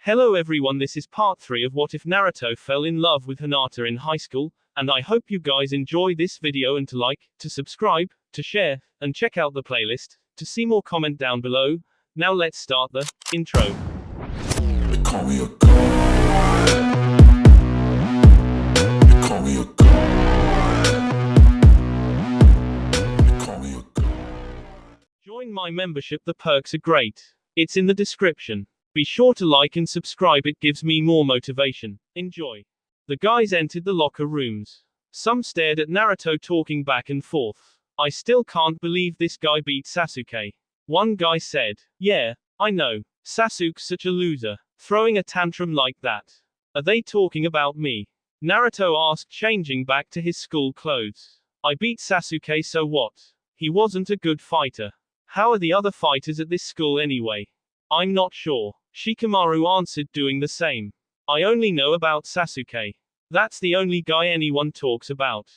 Hello everyone, this is part 3 of What If Naruto Fell in Love with Hinata in High School, and I hope you guys enjoy this video and to like, to subscribe, to share, and check out the playlist, to see more comment down below. Now let's start the intro. They call me a god. They call me a god. They call me a god. Join my membership, the perks are great. It's in the description. Be sure to like and subscribe, it gives me more motivation. Enjoy. The guys entered the locker rooms. Some stared at Naruto talking back and forth. I still can't believe this guy beat Sasuke. One guy said, yeah, I know. Sasuke's such a loser. Throwing a tantrum like that. Are they talking about me? Naruto asked, changing back to his school clothes. I beat Sasuke, so what? He wasn't a good fighter. How are the other fighters at this school anyway? I'm not sure. Shikamaru answered, doing the same. I only know about Sasuke. That's the only guy anyone talks about.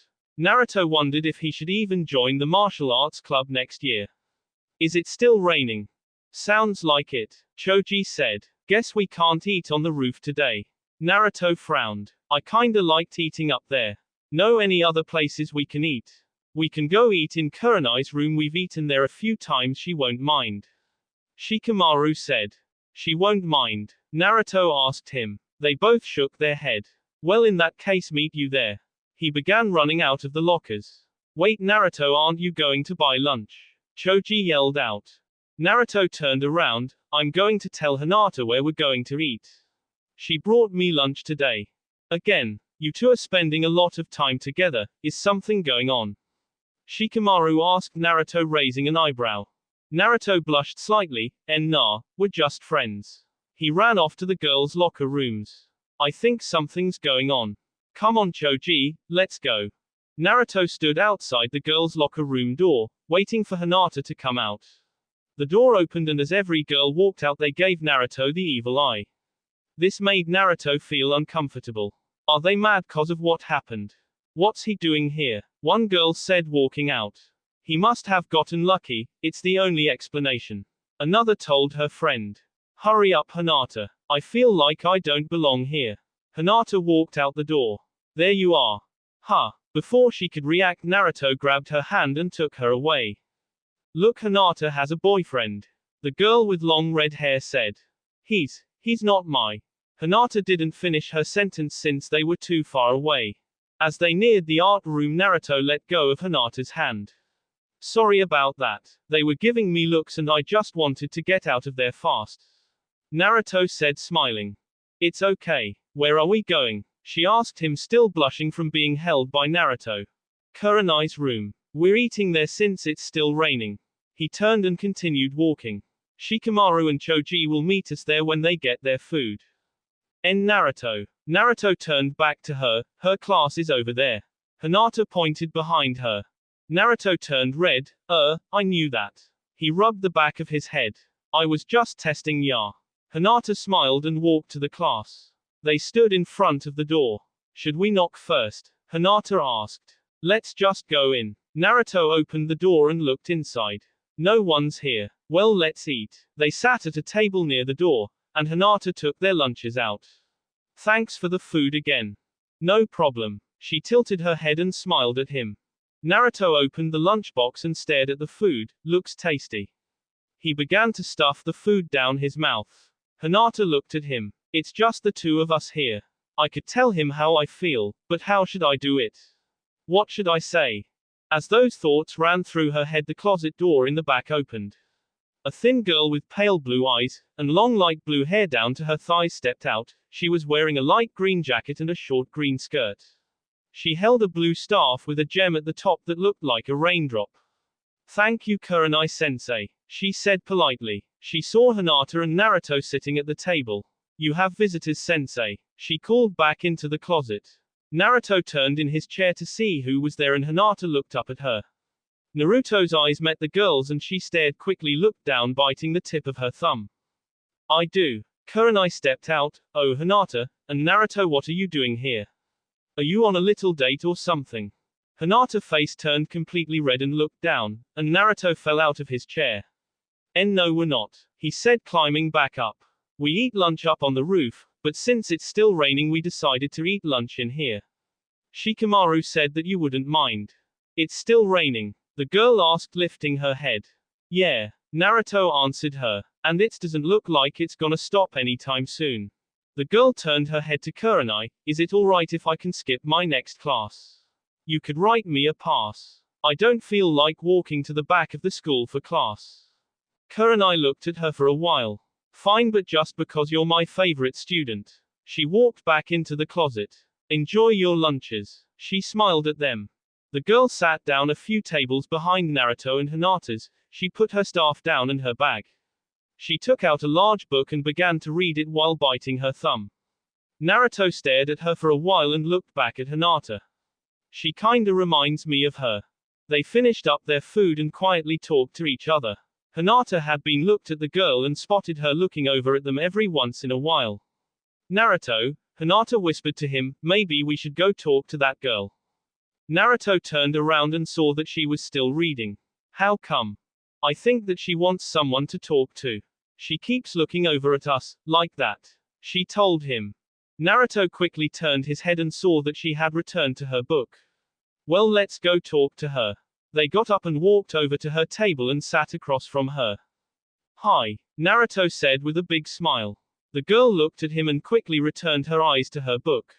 Naruto wondered if he should even join the martial arts club next year. Is it still raining? Sounds like it, Choji said. Guess we can't eat on the roof today. Naruto frowned. I kinda liked eating up there. Know any other places we can eat? We can go eat in Kurenai's room, we've eaten there a few times, she won't mind. Shikamaru said. She won't mind? Naruto asked him. They both shook their head. Well, in that case, meet you there. He began running out of the lockers. Wait, Naruto, aren't you going to buy lunch? Choji yelled out. Naruto turned around. I'm going to tell Hinata where we're going to eat. She brought me lunch today. Again, you two are spending a lot of time together. Is something going on? Shikamaru asked Naruto, raising an eyebrow. Naruto blushed slightly. Nah, we're just friends. He ran off to the girls' locker rooms. I think something's going on. Come on, Choji, let's go. Naruto stood outside the girls' locker room door, waiting for Hinata to come out. The door opened, and as every girl walked out, they gave Naruto the evil eye. This made Naruto feel uncomfortable. Are they mad 'cause of what happened? What's he doing here? One girl said, walking out. He must have gotten lucky, it's the only explanation. Another told her friend. Hurry up, Hinata. I feel like I don't belong here. Hinata walked out the door. There you are. Huh. Before she could react, Naruto grabbed her hand and took her away. Look, Hinata has a boyfriend. The girl with long red hair said. He's not my. Hinata didn't finish her sentence since they were too far away. As they neared the art room, Naruto let go of Hinata's hand. Sorry about that. They were giving me looks and I just wanted to get out of there fast. Naruto said, smiling. It's okay. Where are we going? She asked him, still blushing from being held by Naruto. Kurenai's room. We're eating there since it's still raining. He turned and continued walking. Shikamaru and Choji will meet us there when they get their food. Naruto. Naruto turned back to her. Her class is over there. Hinata pointed behind her. Naruto turned red. I knew that. He rubbed the back of his head. I was just testing ya. Hinata smiled and walked to the class. They stood in front of the door. Should we knock first? Hinata asked. Let's just go in. Naruto opened the door and looked inside. No one's here. Well, let's eat. They sat at a table near the door, and Hinata took their lunches out. Thanks for the food again. No problem. She tilted her head and smiled at him. Naruto opened the lunchbox and stared at the food. Looks tasty. He began to stuff the food down his mouth. Hinata looked at him. It's just the two of us here. I could tell him how I feel, but how should I do it? What should I say? As those thoughts ran through her head, the closet door in the back opened. A thin girl with pale blue eyes, and long light blue hair down to her thighs stepped out. She was wearing a light green jacket and a short green skirt. She held a blue staff with a gem at the top that looked like a raindrop. Thank you, Kurenai-sensei, she said politely. She saw Hinata and Naruto sitting at the table. You have visitors, sensei, she called back into the closet. Naruto turned in his chair to see who was there, and Hinata looked up at her. Naruto's eyes met the girl's and she stared quickly, looked down, biting the tip of her thumb. I do. Kurenai stepped out. Oh, Hinata, and Naruto, what are you doing here? Are you on a little date or something? Hinata's face turned completely red and looked down, and Naruto fell out of his chair. No, we're not, he said, climbing back up. We eat lunch up on the roof, but since it's still raining we decided to eat lunch in here. Shikamaru said that you wouldn't mind. It's still raining, the girl asked, lifting her head. Yeah, Naruto answered her, and it doesn't look like it's gonna stop anytime soon. The girl turned her head to Kurenai. Is it alright if I can skip my next class? You could write me a pass. I don't feel like walking to the back of the school for class. Kurenai looked at her for a while. Fine, but just because you're my favorite student. She walked back into the closet. Enjoy your lunches. She smiled at them. The girl sat down a few tables behind Naruto and Hinata's. She put her staff down and her bag. She took out a large book and began to read it while biting her thumb. Naruto stared at her for a while and looked back at Hinata. She kinda reminds me of her. They finished up their food and quietly talked to each other. Hinata had been looked at the girl and spotted her looking over at them every once in a while. Naruto, Hinata whispered to him, maybe we should go talk to that girl. Naruto turned around and saw that she was still reading. How come? I think that she wants someone to talk to. She keeps looking over at us, like that. She told him. Naruto quickly turned his head and saw that she had returned to her book. Well, let's go talk to her. They got up and walked over to her table and sat across from her. Hi, Naruto said with a big smile. The girl looked at him and quickly returned her eyes to her book.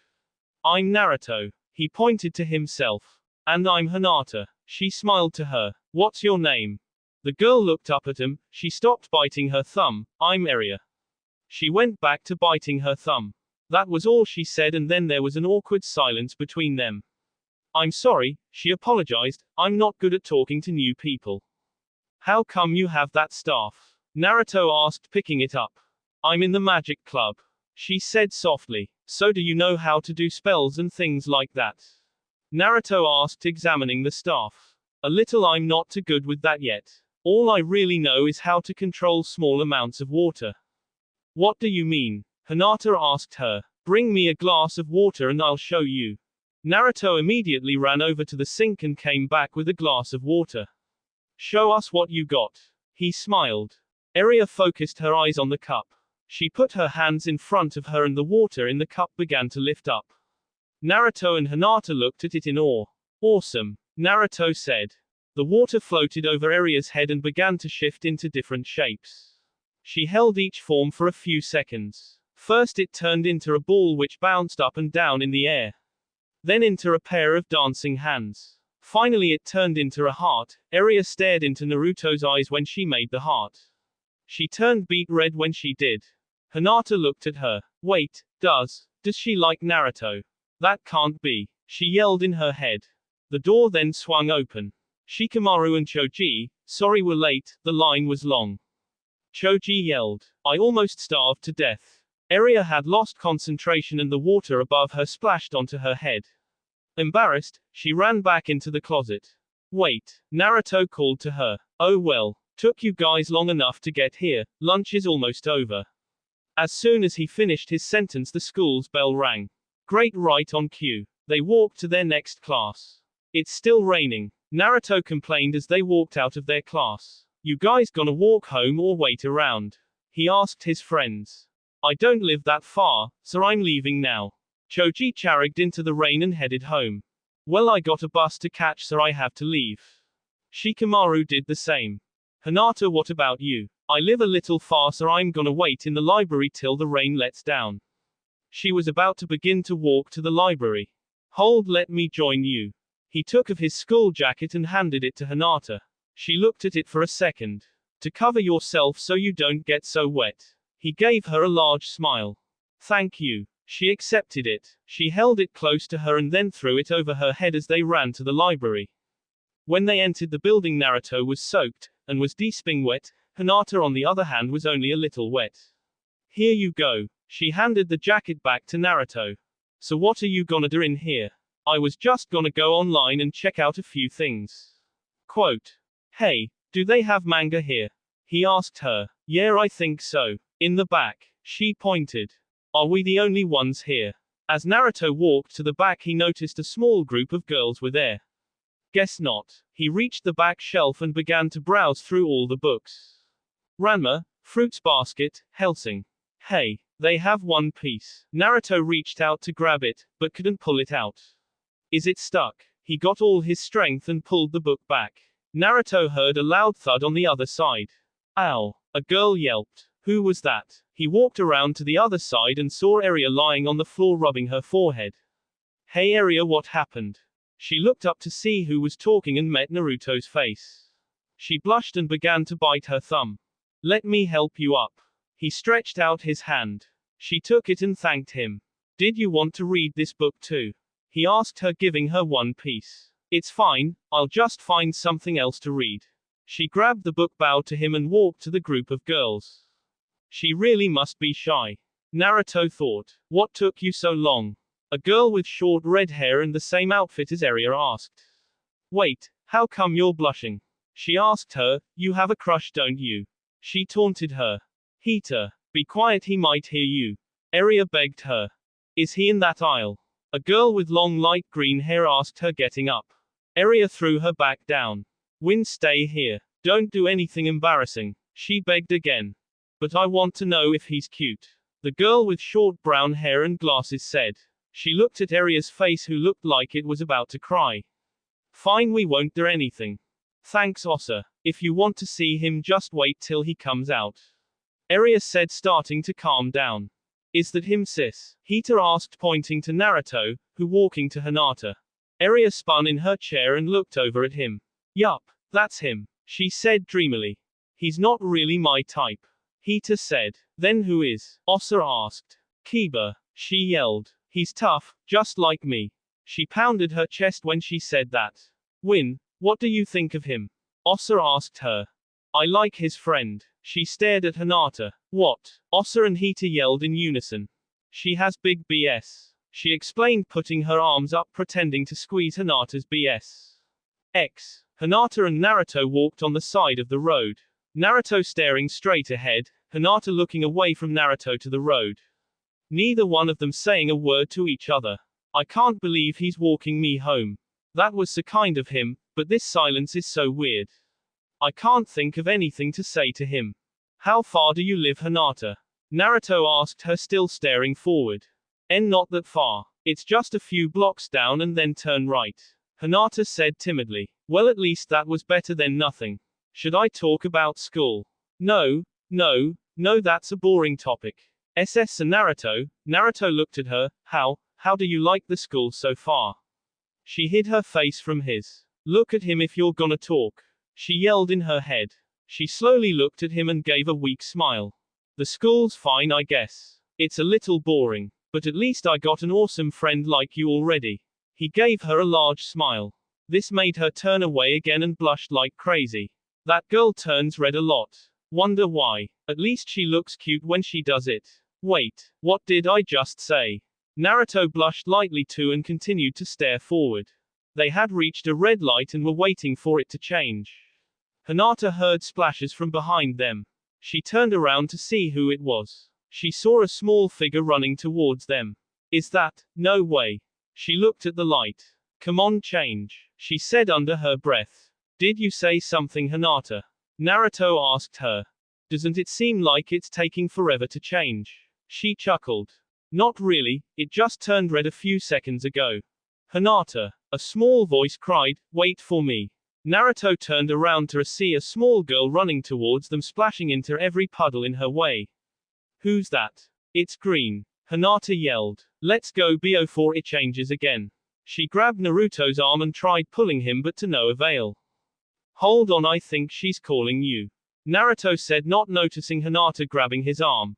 I'm Naruto. He pointed to himself. And I'm Hinata. She smiled to her. What's your name? The girl looked up at him. She stopped biting her thumb. I'm Eria. She went back to biting her thumb. That was all she said, and then there was an awkward silence between them. I'm sorry, she apologized, I'm not good at talking to new people. How come you have that staff? Naruto asked, picking it up. I'm in the magic club. She said softly. So do you know how to do spells and things like that? Naruto asked, examining the staff. A little. I'm not too good with that yet. All I really know is how to control small amounts of water. What do you mean? Hinata asked her. Bring me a glass of water and I'll show you. Naruto immediately ran over to the sink and came back with a glass of water. Show us what you got. He smiled. Eria focused her eyes on the cup. She put her hands in front of her and the water in the cup began to lift up. Naruto and Hinata looked at it in awe. Awesome, Naruto said. The water floated over Eria's head and began to shift into different shapes. She held each form for a few seconds. First it turned into a ball which bounced up and down in the air. Then into a pair of dancing hands. Finally it turned into a heart. Eria stared into Naruto's eyes when she made the heart. She turned beet red when she did. Hinata looked at her. Wait, does she like Naruto? That can't be. She yelled in her head. The door then swung open. Shikamaru and Choji, sorry we're late, the line was long. Choji yelled. I almost starved to death. Eria had lost concentration and the water above her splashed onto her head. Embarrassed, she ran back into the closet. Wait, Naruto called to her. Oh well, took you guys long enough to get here, lunch is almost over. As soon as he finished his sentence the school's bell rang. Great, right on cue. They walked to their next class. It's still raining. Naruto complained as they walked out of their class. You guys gonna walk home or wait around? He asked his friends. I don't live that far, so I'm leaving now. Choji charged into the rain and headed home. Well, I got a bus to catch, so I have to leave. Shikamaru did the same. Hinata, what about you? I live a little far, so I'm gonna wait in the library till the rain lets down. She was about to begin to walk to the library. Hold, let me join you. He took off his school jacket and handed it to Hinata. She looked at it for a second. To cover yourself so you don't get so wet. He gave her a large smile. Thank you. She accepted it. She held it close to her and then threw it over her head as they ran to the library. When they entered the building, Naruto was soaked, and was deeping wet. Hinata on the other hand was only a little wet. Here you go. She handed the jacket back to Naruto. So what are you gonna do in here? I was just gonna go online and check out a few things. Quote. Hey, do they have manga here? He asked her. Yeah, I think so. In the back. She pointed. Are we the only ones here? As Naruto walked to the back he noticed a small group of girls were there. Guess not. He reached the back shelf and began to browse through all the books. Ranma, Fruits Basket, Hellsing. Hey, they have One Piece. Naruto reached out to grab it, but couldn't pull it out. Is it stuck? He got all his strength and pulled the book back. Naruto heard a loud thud on the other side. Ow! A girl yelped. Who was that? He walked around to the other side and saw Area lying on the floor rubbing her forehead. Hey Area, what happened? She looked up to see who was talking and met Naruto's face. She blushed and began to bite her thumb. Let me help you up. He stretched out his hand. She took it and thanked him. Did you want to read this book too? He asked her, giving her One Piece. It's fine, I'll just find something else to read. She grabbed the book, bowed to him and walked to the group of girls. She really must be shy. Naruto thought. What took you so long? A girl with short red hair and the same outfit as Area asked. Wait, how come you're blushing? She asked her, you have a crush, don't you? She taunted her. Hita, be quiet, he might hear you. Area begged her. Is he in that aisle? A girl with long light green hair asked her, getting up. Area threw her back down. Win, stay here. Don't do anything embarrassing. She begged again. But I want to know if he's cute. The girl with short brown hair and glasses said. She looked at Area's face, who looked like it was about to cry. Fine, we won't do anything. Thanks, Osa. If you want to see him, just wait till he comes out. Area said, starting to calm down. Is that him, sis? Hita asked, pointing to Naruto, who walking to Hinata. Area spun in her chair and looked over at him. Yup, that's him, she said dreamily. He's not really my type. Hita said. Then who is? Osa asked. Kiba, she yelled. He's tough, just like me. She pounded her chest when she said that. Win, what do you think of him? Osa asked her. I like his friend. She stared at Hinata. What? Osa and Hita yelled in unison. She has big BS. She explained, putting her arms up, pretending to squeeze Hinata's BS. Hinata and Naruto walked on the side of the road. Naruto staring straight ahead, Hinata looking away from Naruto to the road. Neither one of them saying a word to each other. I can't believe he's walking me home. That was so kind of him, but this silence is so weird. I can't think of anything to say to him. How far do you live, Hinata? Naruto asked her, still staring forward. Not that far. It's just a few blocks down and then turn right. Hinata said timidly. Well, at least that was better than nothing. Should I talk about school? No, that's a boring topic. SS and Naruto. Naruto looked at her. How do you like the school so far? She hid her face from his. Look at him if you're gonna talk. She yelled in her head. She slowly looked at him and gave a weak smile. The school's fine, I guess. It's a little boring. But at least I got an awesome friend like you already. He gave her a large smile. This made her turn away again and blushed like crazy. That girl turns red a lot. Wonder why. At least she looks cute when she does it. Wait, what did I just say? Naruto blushed lightly too and continued to stare forward. They had reached a red light and were waiting for it to change. Hinata heard splashes from behind them. She turned around to see who it was. She saw a small figure running towards them. Is that? No way. She looked at the light. Come on, change, she said under her breath. Did you say something, Hinata? Naruto asked her. Doesn't it seem like it's taking forever to change? She chuckled. Not really, it just turned red a few seconds ago. Hinata, a small voice cried, wait for me. Naruto turned around to see a small girl running towards them, splashing into every puddle in her way. Who's that? It's Green. Hinata yelled. Let's go before it changes again. She grabbed Naruto's arm and tried pulling him, but to no avail. Hold on, I think she's calling you. Naruto said, not noticing Hinata grabbing his arm.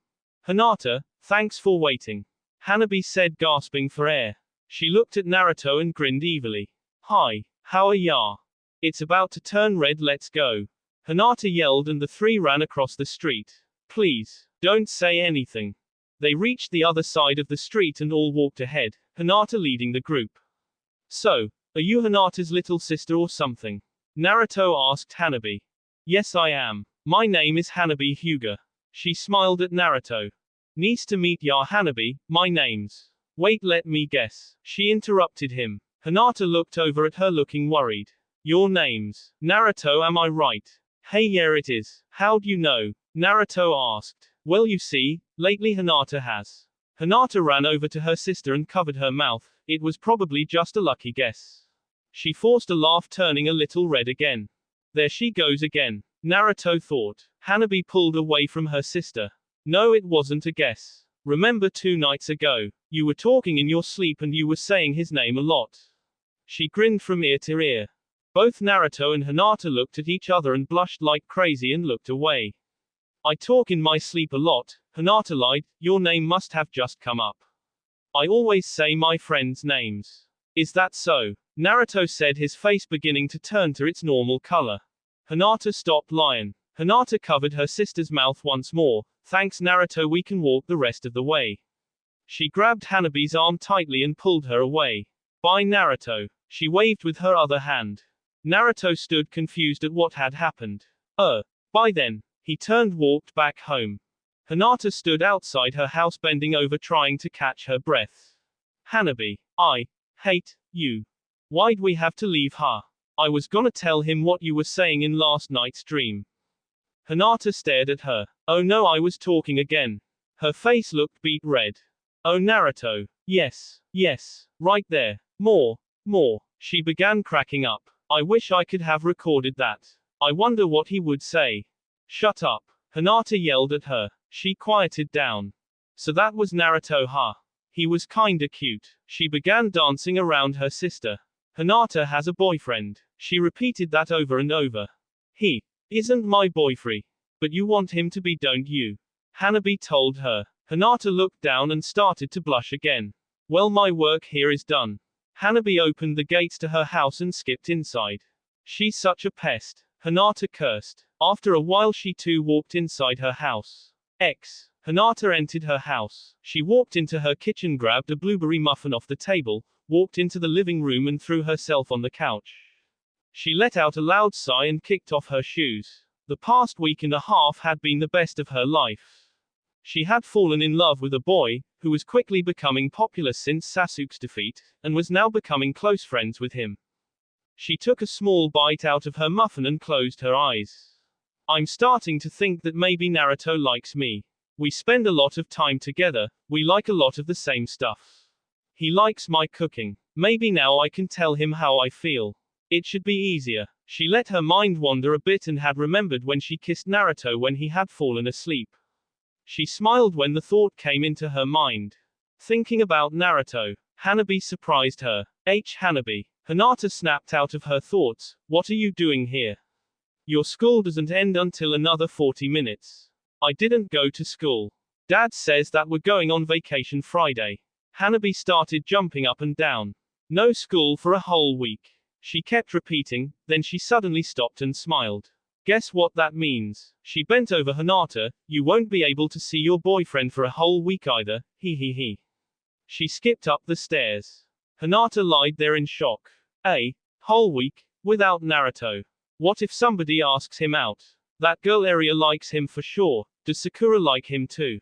Hinata, thanks for waiting. Hanabi said, gasping for air. She looked at Naruto and grinned evilly. Hi, how are ya? It's about to turn red, let's go. Hinata yelled and the three ran across the street. Please, don't say anything. They reached the other side of the street and all walked ahead, Hinata leading the group. So, are you Hinata's little sister or something? Naruto asked Hanabi. Yes, I am. My name is Hanabi Hyuga. She smiled at Naruto. Nice to meet ya, Hanabi. My name's. Wait, let me guess. She interrupted him. Hinata looked over at her looking worried. Your name's Naruto, am I right? Hey, yeah, it is. How'd you know? Naruto asked. Well, you see, lately Hinata has. Hinata ran over to her sister and covered her mouth. It was probably just a lucky guess. She forced a laugh, turning a little red again. There she goes again, Naruto thought. Hanabi pulled away from her sister. No, it wasn't a guess. Remember 2 nights ago, you were talking in your sleep and you were saying his name a lot. She grinned from ear to ear. Both Naruto and Hinata looked at each other and blushed like crazy and looked away. I talk in my sleep a lot, Hinata lied, your name must have just come up. I always say my friends' names. Is that so? Naruto said, his face beginning to turn to its normal color. Hinata stopped lying. Hinata covered her sister's mouth once more. Thanks Naruto, we can walk the rest of the way. She grabbed Hanabi's arm tightly and pulled her away. Bye Naruto. She waved with her other hand. Naruto stood confused at what had happened. Bye then. He turned, walked back home. Hinata stood outside her house bending over trying to catch her breath. Hanabi, I hate you. Why'd we have to leave, huh? I was gonna tell him what you were saying in last night's dream. Hinata stared at her. Oh no, I was talking again. Her face looked beet red. Oh Naruto. Yes, right there. More. She began cracking up. I wish I could have recorded that. I wonder what he would say. Shut up. Hinata yelled at her. She quieted down. So that was Naruto, huh? He was kinda cute. She began dancing around her sister. Hinata has a boyfriend. She repeated that over and over. He isn't my boyfriend. But you want him to be, don't you? Hanabi told her. Hinata looked down and started to blush again. Well, my work here is done. Hanabi opened the gates to her house and skipped inside. She's such a pest. Hinata cursed. After a while she too walked inside her house. Hinata entered her house. She walked into her kitchen, grabbed a blueberry muffin off the table, walked into the living room and threw herself on the couch. She let out a loud sigh and kicked off her shoes. The past week and a half had been the best of her life. She had fallen in love with a boy, who was quickly becoming popular since Sasuke's defeat, and was now becoming close friends with him. She took a small bite out of her muffin and closed her eyes. I'm starting to think that maybe Naruto likes me. We spend a lot of time together, we like a lot of the same stuff. He likes my cooking. Maybe now I can tell him how I feel. It should be easier. She let her mind wander a bit and had remembered when she kissed Naruto when he had fallen asleep. She smiled when the thought came into her mind. Thinking about Naruto. Hanabi surprised her. Hanabi. Hinata snapped out of her thoughts. What are you doing here? Your school doesn't end until another 40 minutes. I didn't go to school. Dad says that we're going on vacation Friday. Hanabi started jumping up and down. No school for a whole week. She kept repeating, then she suddenly stopped and smiled. Guess what that means? She bent over Hinata. You won't be able to see your boyfriend for a whole week either, he. She skipped up the stairs. Hinata lied there in shock. A whole week? Without Naruto? What if somebody asks him out? That girl Area likes him for sure. Does Sakura like him too?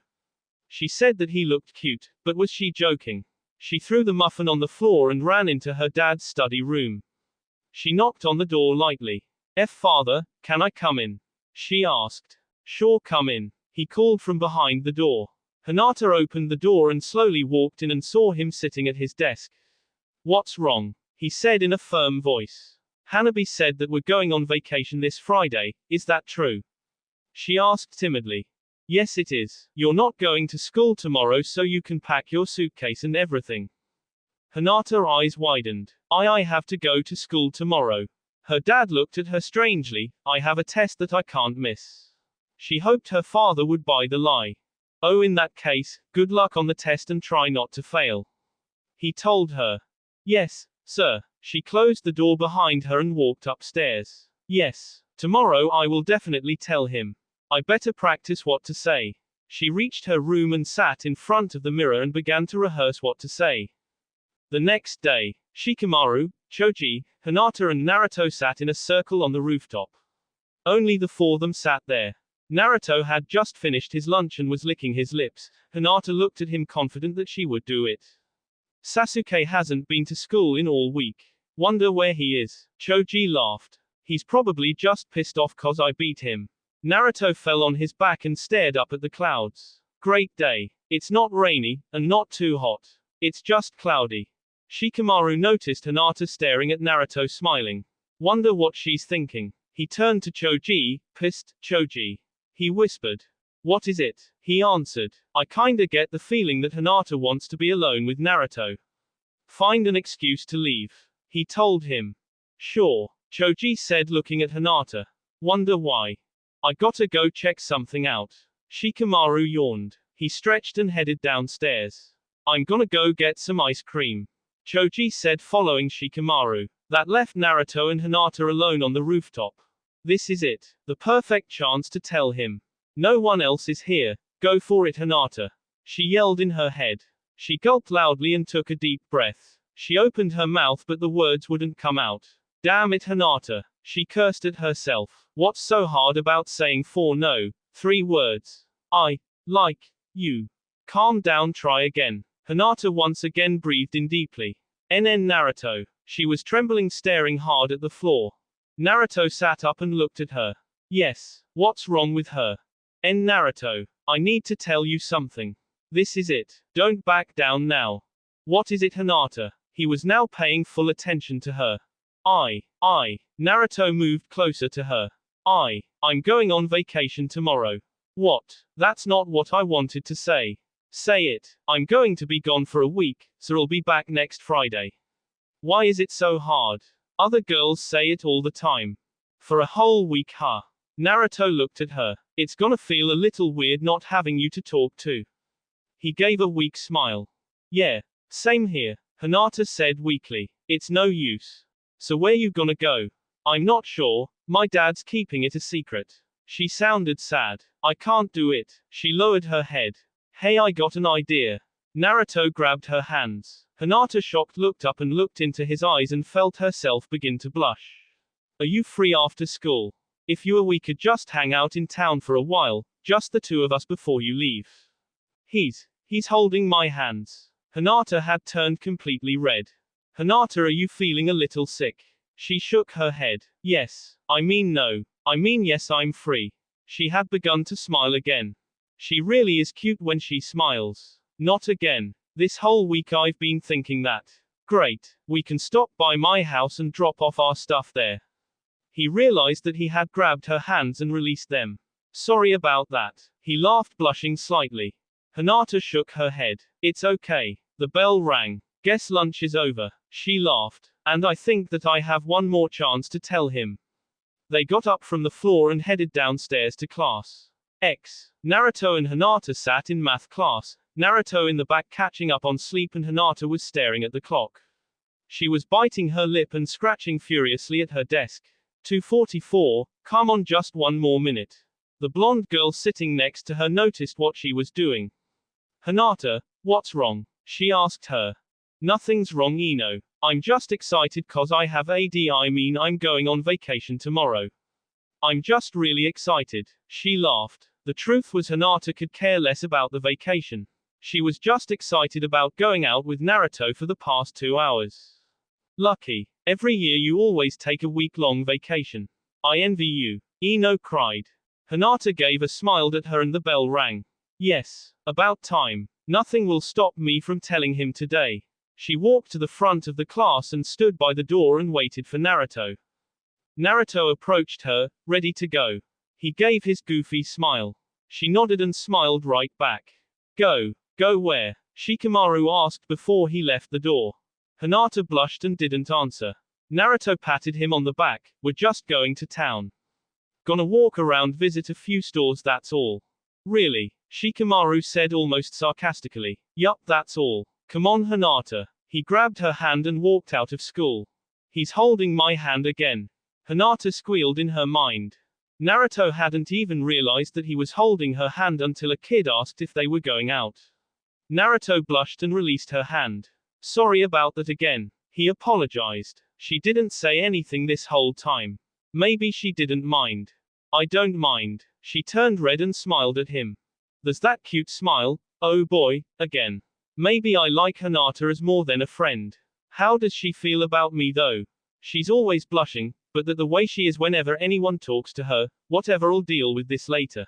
She said that he looked cute, but was she joking? She threw the muffin on the floor and ran into her dad's study room. She knocked on the door lightly. Father, can I come in? She asked. Sure, come in. He called from behind the door. Hinata opened the door and slowly walked in and saw him sitting at his desk. What's wrong? He said in a firm voice. Hanabi said that we're going on vacation this Friday, is that true? She asked timidly. Yes it is. You're not going to school tomorrow so you can pack your suitcase and everything. Hinata's eyes widened. I have to go to school tomorrow. Her dad looked at her strangely. I have a test that I can't miss. She hoped her father would buy the lie. Oh, in that case, good luck on the test and try not to fail. He told her. Yes, sir. She closed the door behind her and walked upstairs. Yes, tomorrow I will definitely tell him. I better practice what to say. She reached her room and sat in front of the mirror and began to rehearse what to say. The next day, Shikamaru, Choji, Hinata and Naruto sat in a circle on the rooftop. Only the 4 of them sat there. Naruto had just finished his lunch and was licking his lips. Hinata looked at him confident that she would do it. Sasuke hasn't been to school in all week. Wonder where he is. Choji laughed. He's probably just pissed off cause I beat him. Naruto fell on his back and stared up at the clouds. Great day. It's not rainy, and not too hot. It's just cloudy. Shikamaru noticed Hinata staring at Naruto smiling. Wonder what she's thinking. He turned to Choji, pissed, Choji. He whispered. What is it? He answered. I kinda get the feeling that Hinata wants to be alone with Naruto. Find an excuse to leave. He told him. Sure, Choji said looking at Hinata. Wonder why. I gotta go check something out. Shikamaru yawned. He stretched and headed downstairs. I'm gonna go get some ice cream. Choji said following Shikamaru. That left Naruto and Hinata alone on the rooftop. This is it. The perfect chance to tell him. No one else is here. Go for it, Hinata. She yelled in her head. She gulped loudly and took a deep breath. She opened her mouth but the words wouldn't come out. Damn it, Hinata. She cursed at herself. What's so hard about saying 3 words? I like you. Calm down, try again. Hinata once again breathed in deeply. Naruto. She was trembling, staring hard at the floor. Naruto sat up and looked at her. Yes, what's wrong with her? Naruto. I need to tell you something. This is it. Don't back down now. What is it, Hinata? He was now paying full attention to her. Naruto moved closer to her. I'm going on vacation tomorrow. What? That's not what I wanted to say. Say it. I'm going to be gone for a week, so I'll be back next Friday. Why is it so hard? Other girls say it all the time. For a whole week, huh? Naruto looked at her. It's gonna feel a little weird not having you to talk to. He gave a weak smile. Yeah, same here, Hinata said weakly. It's no use. So where you gonna go? I'm not sure, my dad's keeping it a secret. She sounded sad. I can't do it. She lowered her head. Hey, I got an idea. Naruto grabbed her hands. Hinata, shocked, looked up and looked into his eyes and felt herself begin to blush. Are you free after school? If you are, we could just hang out in town for a while, just the two of us before you leave. He's holding my hands. Hinata had turned completely red. Hinata, are you feeling a little sick? She shook her head. Yes. I mean no. I mean yes, I'm free. She had begun to smile again. She really is cute when she smiles. Not again. This whole week I've been thinking that. Great. We can stop by my house and drop off our stuff there. He realized that he had grabbed her hands and released them. Sorry about that. He laughed, blushing slightly. Hinata shook her head. It's okay. The bell rang. Guess lunch is over. She laughed. And I think that I have one more chance to tell him. They got up from the floor and headed downstairs to class. Naruto and Hinata sat in math class, Naruto in the back catching up on sleep and Hinata was staring at the clock. She was biting her lip and scratching furiously at her desk. 2:44, come on, just one more minute. The blonde girl sitting next to her noticed what she was doing. Hinata, what's wrong? She asked her. Nothing's wrong, Ino. I'm just excited cause I have AD, I mean I'm going on vacation tomorrow. I'm just really excited. She laughed. The truth was Hinata could care less about the vacation. She was just excited about going out with Naruto for the past 2 hours. Lucky. Every year you always take a week-long vacation. I envy you. Ino cried. Hinata gave a smile at her and the bell rang. Yes. About time. Nothing will stop me from telling him today. She walked to the front of the class and stood by the door and waited for Naruto. Naruto approached her, ready to go. He gave his goofy smile. She nodded and smiled right back. Go. Go where? Shikamaru asked before he left the door. Hinata blushed and didn't answer. Naruto patted him on the back. We're just going to town. Gonna walk around, visit a few stores, that's all. Really? Shikamaru said almost sarcastically. Yup, that's all. Come on, Hinata. He grabbed her hand and walked out of school. He's holding my hand again. Hinata squealed in her mind. Naruto hadn't even realized that he was holding her hand until a kid asked if they were going out. Naruto blushed and released her hand. Sorry about that again. He apologized. She didn't say anything this whole time. Maybe she didn't mind. I don't mind. She turned red and smiled at him. There's that cute smile. Oh boy, again. Maybe I like Hinata as more than a friend. How does she feel about me though? She's always blushing, but that the way she is whenever anyone talks to her, whatever, I'll deal with this later.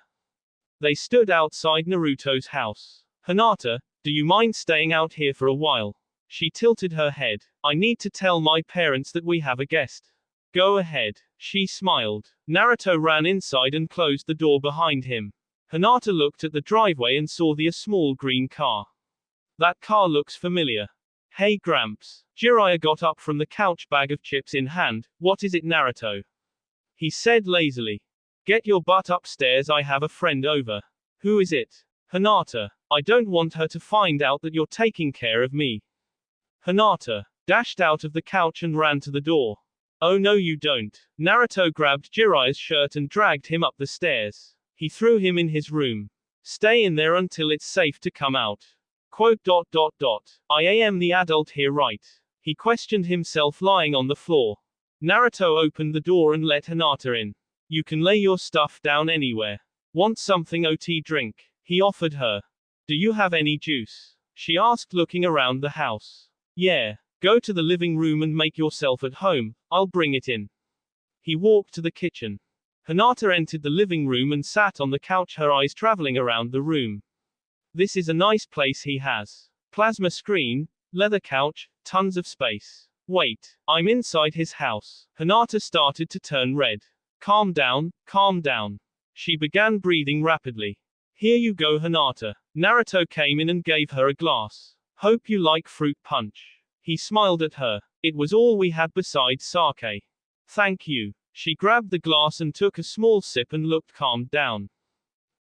They stood outside Naruto's house. Hinata, do you mind staying out here for a while? She tilted her head. I need to tell my parents that we have a guest. Go ahead. She smiled. Naruto ran inside and closed the door behind him. Hinata looked at the driveway and saw a small green car. That car looks familiar. Hey Gramps. Jiraiya got up from the couch, bag of chips in hand. What is it, Naruto? He said lazily. Get your butt upstairs, I have a friend over. Who is it? Hinata. I don't want her to find out that you're taking care of me. Hinata dashed out of the couch and ran to the door. Oh no you don't. Naruto grabbed Jiraiya's shirt and dragged him up the stairs. He threw him in his room. Stay in there until it's safe to come out. Quote. I am the adult here, right? He questioned himself lying on the floor. Naruto opened the door and let Hinata in. You can lay your stuff down anywhere. Want something to drink? He offered her. Do you have any juice? She asked, looking around the house. Yeah. Go to the living room and make yourself at home, I'll bring it in. He walked to the kitchen. Hinata entered the living room and sat on the couch, her eyes traveling around the room. This is a nice place he has. Plasma screen, leather couch, tons of space. Wait, I'm inside his house. Hinata started to turn red. Calm down, calm down. She began breathing rapidly. Here you go, Hinata. Naruto came in and gave her a glass. Hope you like fruit punch. He smiled at her. It was all we had besides sake. Thank you. She grabbed the glass and took a small sip and looked calmed down.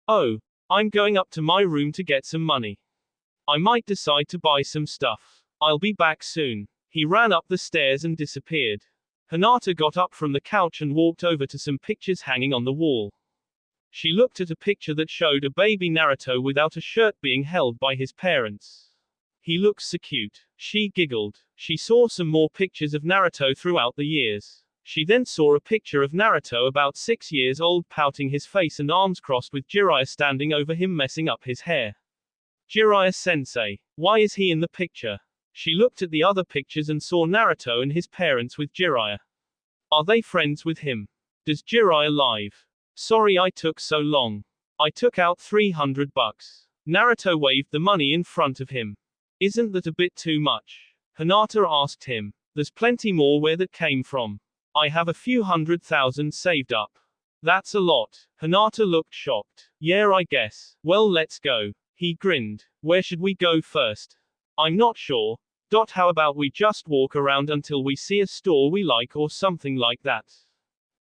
Oh, I'm going up to my room to get some money. I might decide to buy some stuff. I'll be back soon. He ran up the stairs and disappeared. Hinata got up from the couch and walked over to some pictures hanging on the wall. She looked at a picture that showed a baby Naruto without a shirt being held by his parents. He looks so cute. She giggled. She saw some more pictures of Naruto throughout the years. She then saw a picture of Naruto about 6 years old, pouting his face and arms crossed, with Jiraiya standing over him messing up his hair. Jiraiya-sensei. Why is he in the picture? She looked at the other pictures and saw Naruto and his parents with Jiraiya. Are they friends with him? Does Jiraiya live? Sorry I took so long. I took out $300. Naruto waved the money in front of him. Isn't that a bit too much? Hinata asked him. There's plenty more where that came from. I have a few $100,000 saved up. That's a lot. Hinata looked shocked. Yeah, I guess. Well, let's go. He grinned. Where should we go first? I'm not sure. How about we just walk around until we see a store we like or something like that?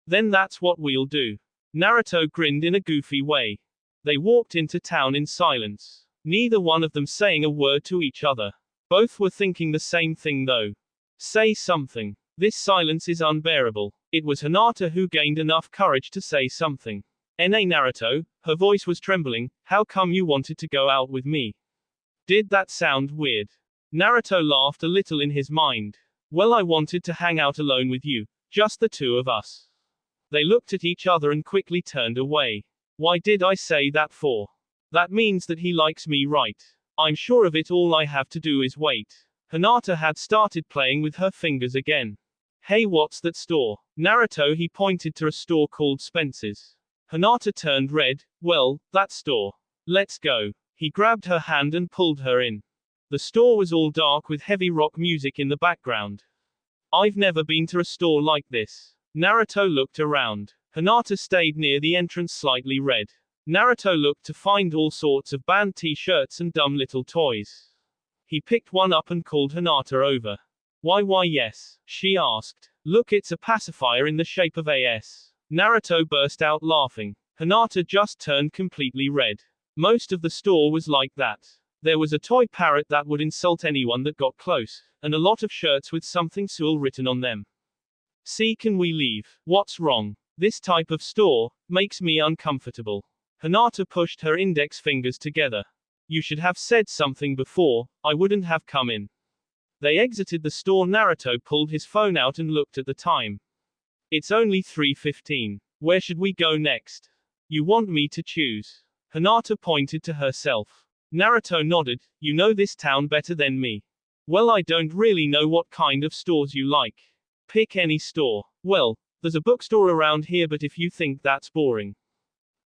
Then that's what we'll do. Naruto grinned in a goofy way. They walked into town in silence. Neither one of them saying a word to each other. Both were thinking the same thing though. Say something. This silence is unbearable. It was Hinata who gained enough courage to say something. Naruto, her voice was trembling, how come you wanted to go out with me? Did that sound weird? Naruto laughed a little in his mind. Well, I wanted to hang out alone with you, just the two of us. They looked at each other and quickly turned away. Why did I say that for? That means that he likes me, right? I'm sure of it, all I have to do is wait. Hinata had started playing with her fingers again. Hey, what's that store? Naruto, he pointed to a store called Spencer's. Hinata turned red. Well, that store. Let's go. He grabbed her hand and pulled her in. The store was all dark with heavy rock music in the background. I've never been to a store like this. Naruto looked around. Hinata stayed near the entrance, slightly red. Naruto looked to find all sorts of band t-shirts and dumb little toys. He picked one up and called Hinata over. Why yes? She asked. Look, it's a pacifier in the shape of AS. Naruto burst out laughing. Hinata just turned completely red. Most of the store was like that. There was a toy parrot that would insult anyone that got close, and a lot of shirts with something Seoul written on them. See, can we leave? What's wrong? This type of store makes me uncomfortable. Hinata pushed her index fingers together. You should have said something before, I wouldn't have come in. They exited the store. Naruto pulled his phone out and looked at the time. It's only 3:15. Where should we go next? You want me to choose? Hinata pointed to herself. Naruto nodded. You know this town better than me. Well, I don't really know what kind of stores you like. Pick any store. Well, There's a bookstore around here, but if you think that's boring.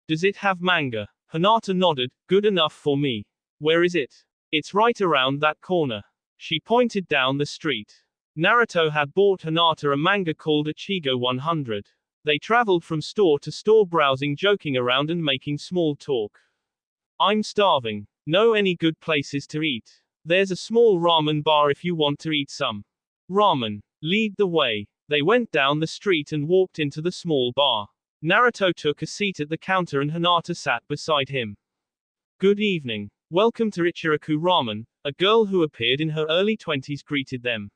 Does it have manga? Hinata nodded. Good enough for me. Where is it? It's right around that corner. She pointed down the street. Naruto had bought Hinata a manga called Ichigo 100. They traveled from store to store browsing, joking around and making small talk. I'm starving. Know any good places to eat? There's a small ramen bar if you want to eat some ramen. Lead the way. They went down the street and walked into the small bar. Naruto took a seat at the counter and Hinata sat beside him. Good evening. Welcome to Ichiraku Ramen, a girl who appeared in her early 20s greeted them.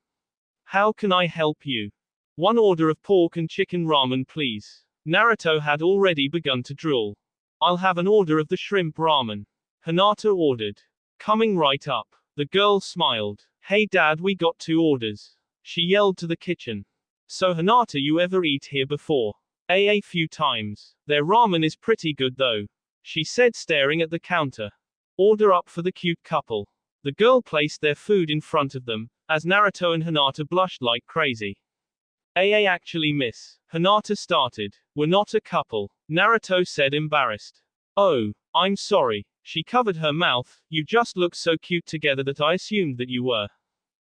How can I help you? One order of pork and chicken ramen, please. Naruto had already begun to drool. I'll have an order of the shrimp ramen. Hinata ordered. Coming right up. The girl smiled. Hey dad, we got 2 orders. She yelled to the kitchen. So Hinata, you ever eat here before? A few times. Their ramen is pretty good though. She said, staring at the counter. Order up for the cute couple. The girl placed their food in front of them, as Naruto and Hinata blushed like crazy. Actually miss. Hinata started. We're not a couple. Naruto said, embarrassed. Oh, I'm sorry. She covered her mouth. You just look so cute together that I assumed that you were.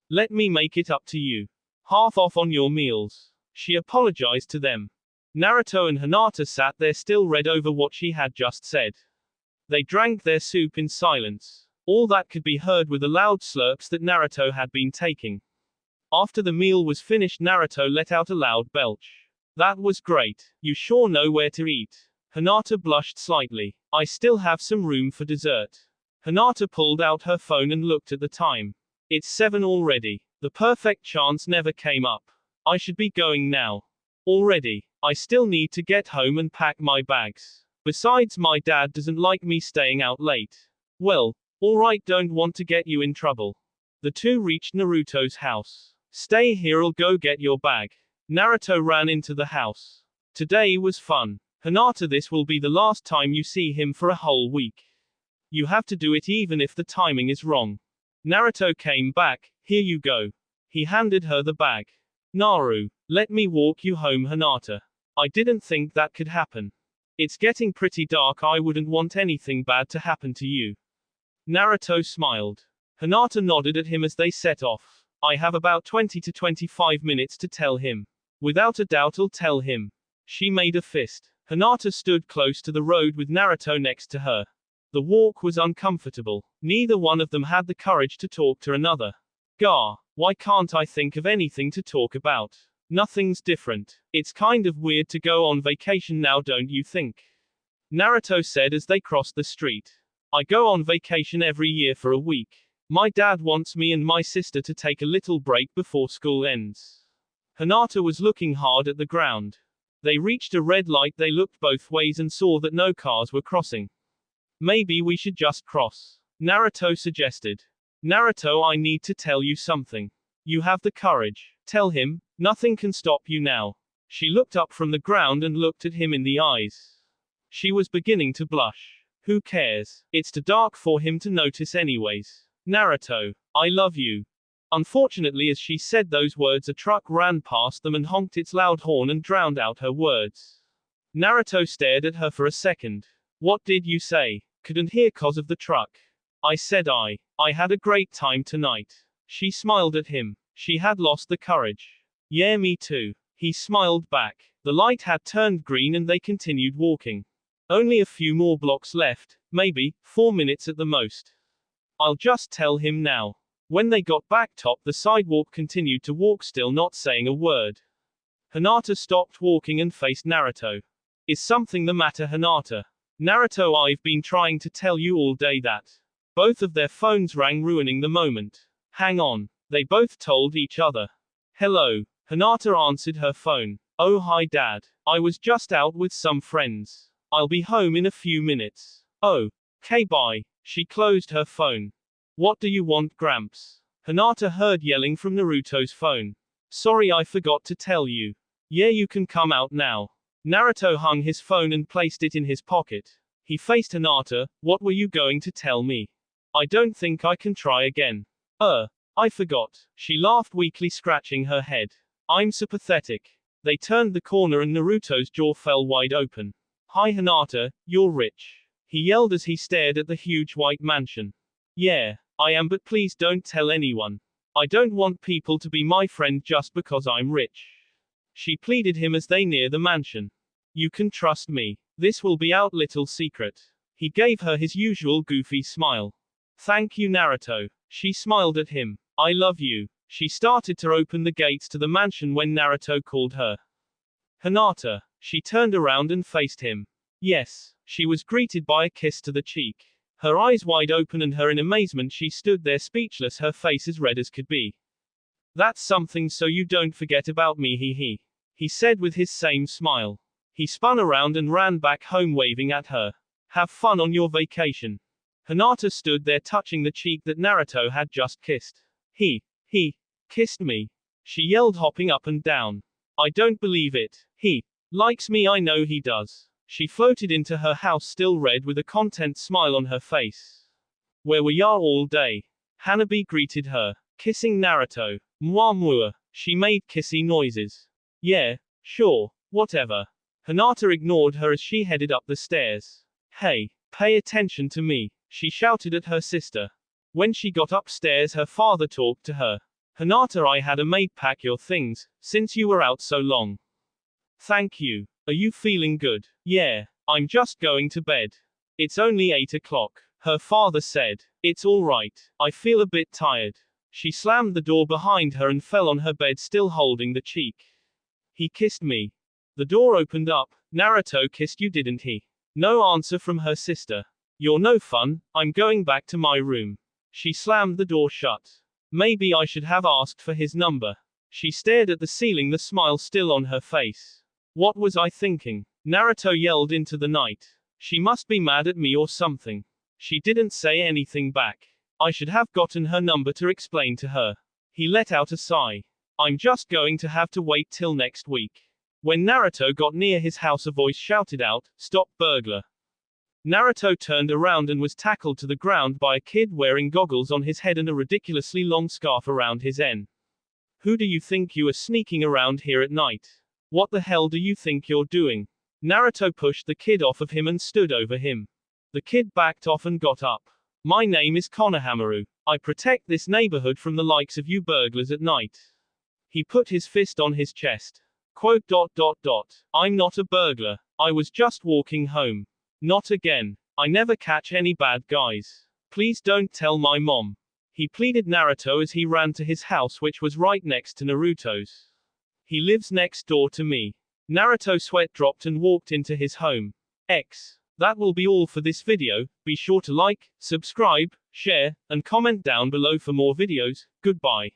Let me make it up to you. Half off on your meals. She apologized to them. Naruto and Hinata sat there still read over what she had just said. They drank their soup in silence. All that could be heard were the loud slurps that Naruto had been taking. After the meal was finished, Naruto let out a loud belch. That was great. You sure know where to eat. Hinata blushed slightly. I still have some room for dessert. Hinata pulled out her phone and looked at the time. It's 7 already. The perfect chance never came up. I should be going now. Already. I still need to get home and pack my bags. Besides, my dad doesn't like me staying out late. Well, alright, don't want to get you in trouble. The two reached Naruto's house. Stay here or go get your bag. Naruto ran into the house. Today was fun. Hinata, this will be the last time you see him for a whole week. You have to do it even if the timing is wrong. Naruto came back. Here you go. He handed her the bag. Naru, let me walk you home, Hinata. I didn't think that could happen. It's getting pretty dark. I wouldn't want anything bad to happen to you. Naruto smiled. Hinata nodded at him as they set off. I have about 20 to 25 minutes to tell him. Without a doubt I'll tell him. She made a fist. Hinata stood close to the road with Naruto next to her. The walk was uncomfortable. Neither one of them had the courage to talk to another. Gah, why can't I think of anything to talk about? Nothing's different. It's kind of weird to go on vacation now, don't you think? Naruto said as they crossed the street. I go on vacation every year for a week. My dad wants me and my sister to take a little break before school ends. Hinata was looking hard at the ground. They reached a red light. They looked both ways and saw that no cars were crossing. Maybe we should just cross, Naruto suggested. Naruto, I need to tell you something. You have the courage. Tell him. Nothing can stop you now. She looked up from the ground and looked at him in the eyes. She was beginning to blush. Who cares? It's too dark for him to notice anyways. Naruto, I love you. Unfortunately, as she said those words, a truck ran past them and honked its loud horn and drowned out her words. Naruto stared at her for a second. What did you say? Couldn't hear 'cause of the truck. I said I had a great time tonight. She smiled at him. She had lost the courage. Yeah, me too. He smiled back. The light had turned green and they continued walking. Only a few more blocks left, maybe 4 minutes at the most. I'll just tell him now. When they got back top the sidewalk, continued to walk, still not saying a word. Hinata stopped walking and faced Naruto. Is something the matter, Hinata? Naruto, I've been trying to tell you all day that. Both of their phones rang, ruining the moment. Hang on. They both told each other. Hello. Hinata answered her phone. Oh, hi dad. I was just out with some friends. I'll be home in a few minutes. Oh. Okay, bye. She closed her phone. What do you want, Gramps? Hinata heard yelling from Naruto's phone. Sorry, I forgot to tell you. Yeah, you can come out now. Naruto hung his phone and placed it in his pocket. He faced Hinata. What were you going to tell me? I don't think I can try again. I forgot. She laughed weakly, scratching her head. I'm so pathetic. They turned the corner and Naruto's jaw fell wide open. Hi Hinata, you're rich. He yelled as he stared at the huge white mansion. Yeah, I am, but please don't tell anyone. I don't want people to be my friend just because I'm rich. She pleaded him as they near the mansion. You can trust me. This will be our little secret. He gave her his usual goofy smile. Thank you, Naruto. She smiled at him. I love you. She started to open the gates to the mansion when Naruto called her. Hinata. She turned around and faced him. Yes, she was greeted by a kiss to the cheek. Her eyes wide open and her in amazement she stood there speechless, her face as red as could be. That's something so you don't forget about me, he said with his same smile. He spun around and ran back home waving at her. Have fun on your vacation. Hinata stood there touching the cheek that Naruto had just kissed. He kissed me. She yelled, hopping up and down. I don't believe it. He likes me, I know he does. She floated into her house still red with a content smile on her face. Where were ya all day? Hanabi greeted her, kissing Naruto. Mwah. She made kissy noises. Yeah, sure, whatever. Hinata ignored her as she headed up the stairs. Hey, pay attention to me, she shouted at her sister. When she got upstairs her father talked to her. Hinata, I had a maid pack your things, since you were out so long. Thank you. Are you feeling good? Yeah, I'm just going to bed. It's only 8 o'clock, her father said. It's alright, I feel a bit tired. She slammed the door behind her and fell on her bed still holding the cheek. He kissed me. The door opened up. Naruto kissed you, didn't he? No answer from her sister. You're no fun, I'm going back to my room. She slammed the door shut. Maybe I should have asked for his number. She stared at the ceiling, the smile still on her face. What was I thinking? Naruto yelled into the night. She must be mad at me or something. She didn't say anything back. I should have gotten her number to explain to her. He let out a sigh. I'm just going to have to wait till next week. When Naruto got near his house a voice shouted out, "Stop, burglar." Naruto turned around and was tackled to the ground by a kid wearing goggles on his head and a ridiculously long scarf around his neck. Who do you think you are sneaking around here at night? What the hell do you think you're doing? Naruto pushed the kid off of him and stood over him. The kid backed off and got up. My name is Konohamaru. I protect this neighborhood from the likes of you burglars at night. He put his fist on his chest. Quote. I'm not a burglar. I was just walking home. Not again. I never catch any bad guys. Please don't tell my mom. He pleaded Naruto as he ran to his house, which was right next to Naruto's. He lives next door to me. Naruto sweat dropped and walked into his home. That will be all for this video. Be sure to like, subscribe, share, and comment down below for more videos. Goodbye.